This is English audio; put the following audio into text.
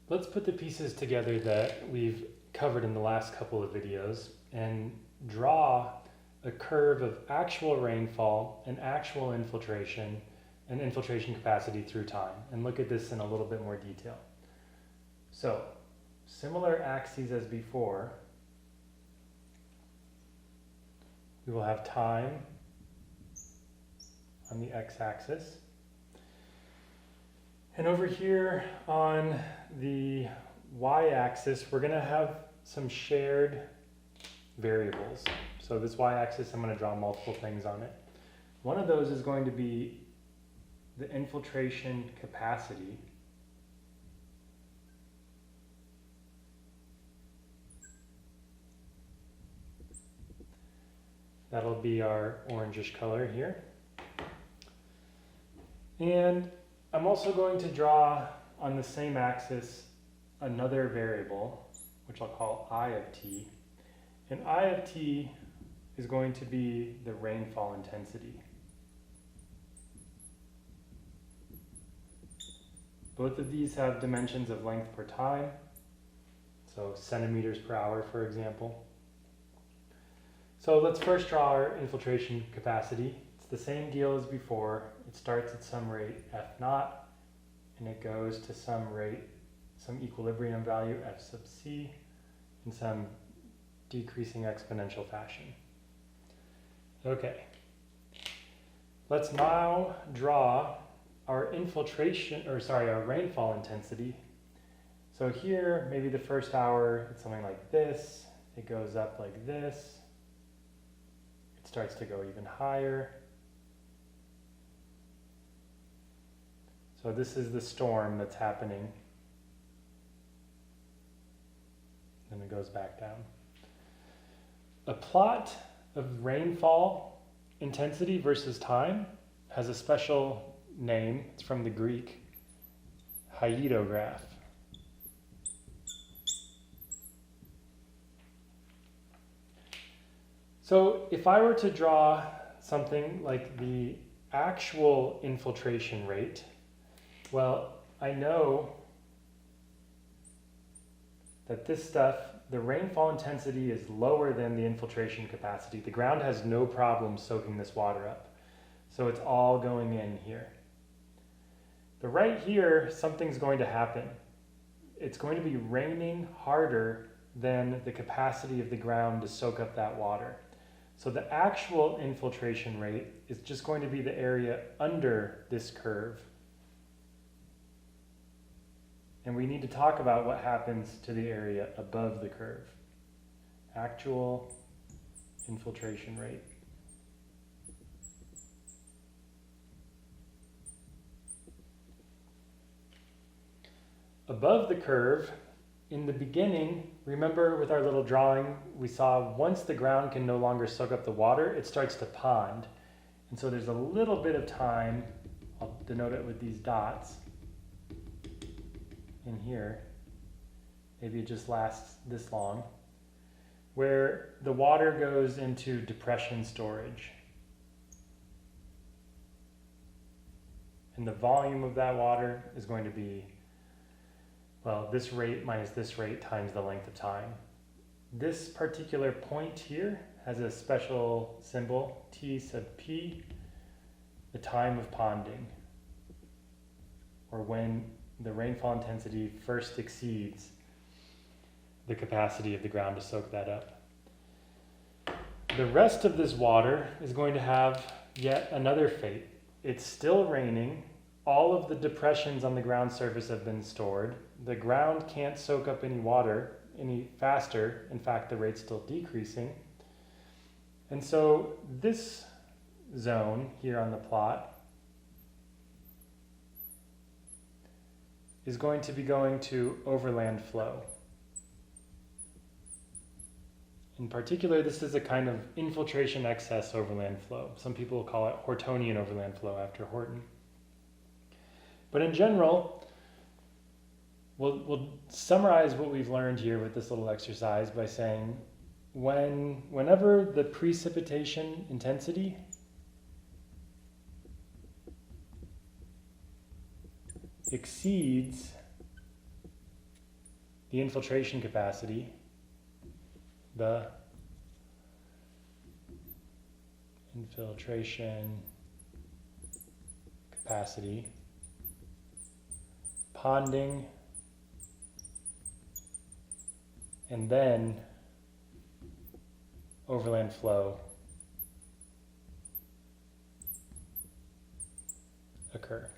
Let's put the pieces together that we've covered in the last couple of videos and draw a curve of actual rainfall and actual infiltration and infiltration capacity through time, and look at this in a little bit more detail. So, similar axes as before, we will have time on the x-axis. And over here on the y-axis, we're going to have some shared variables. So this y-axis, I'm going to draw multiple things on it. One of those is going to be the infiltration capacity. That'll be our orangish color here. And I'm also going to draw on the same axis another variable, which I'll call I of t. And I of t is going to be the rainfall intensity. Both of these have dimensions of length per time, so centimeters per hour, for example. So let's first draw our infiltration capacity. It's the same deal as before. It starts at some rate f naught, and it goes to some rate, some equilibrium value f sub c, in some decreasing exponential fashion. Okay, let's now draw our our rainfall intensity. So here, maybe the first hour, it's something like this. It goes up like this. It starts to go even higher. So this is the storm that's happening. Then it goes back down. A plot of rainfall intensity versus time has a special name. It's from the Greek, hyetograph. So if I were to draw something like the actual infiltration rate, well, I know that this stuff, the rainfall intensity is lower than the infiltration capacity. The ground has no problem soaking this water up. So it's all going in here. But right here, something's going to happen. It's going to be raining harder than the capacity of the ground to soak up that water. So the actual infiltration rate is just going to be the area under this curve. And we need to talk about what happens to the area above the curve. Actual infiltration rate. Above the curve, in the beginning, remember with our little drawing, we saw once the ground can no longer soak up the water, it starts to pond. And so there's a little bit of time, I'll denote it with these dots, in here, maybe it just lasts this long, where the water goes into depression storage. And the volume of that water is going to be, well, this rate minus this rate times the length of time. This particular point here has a special symbol, T sub P, the time of ponding, or when the rainfall intensity first exceeds the capacity of the ground to soak that up. The rest of this water is going to have yet another fate. It's still raining. All of the depressions on the ground surface have been stored. The ground can't soak up any water any faster. In fact, the rate's still decreasing. And so this zone here on the plot is going to be going to overland flow. In particular, this is a kind of infiltration excess overland flow. Some people call it Hortonian overland flow after Horton. But in general, we'll summarize what we've learned here with this little exercise by saying whenever the precipitation intensity exceeds the infiltration capacity, the infiltration capacity, ponding, and then overland flow occur.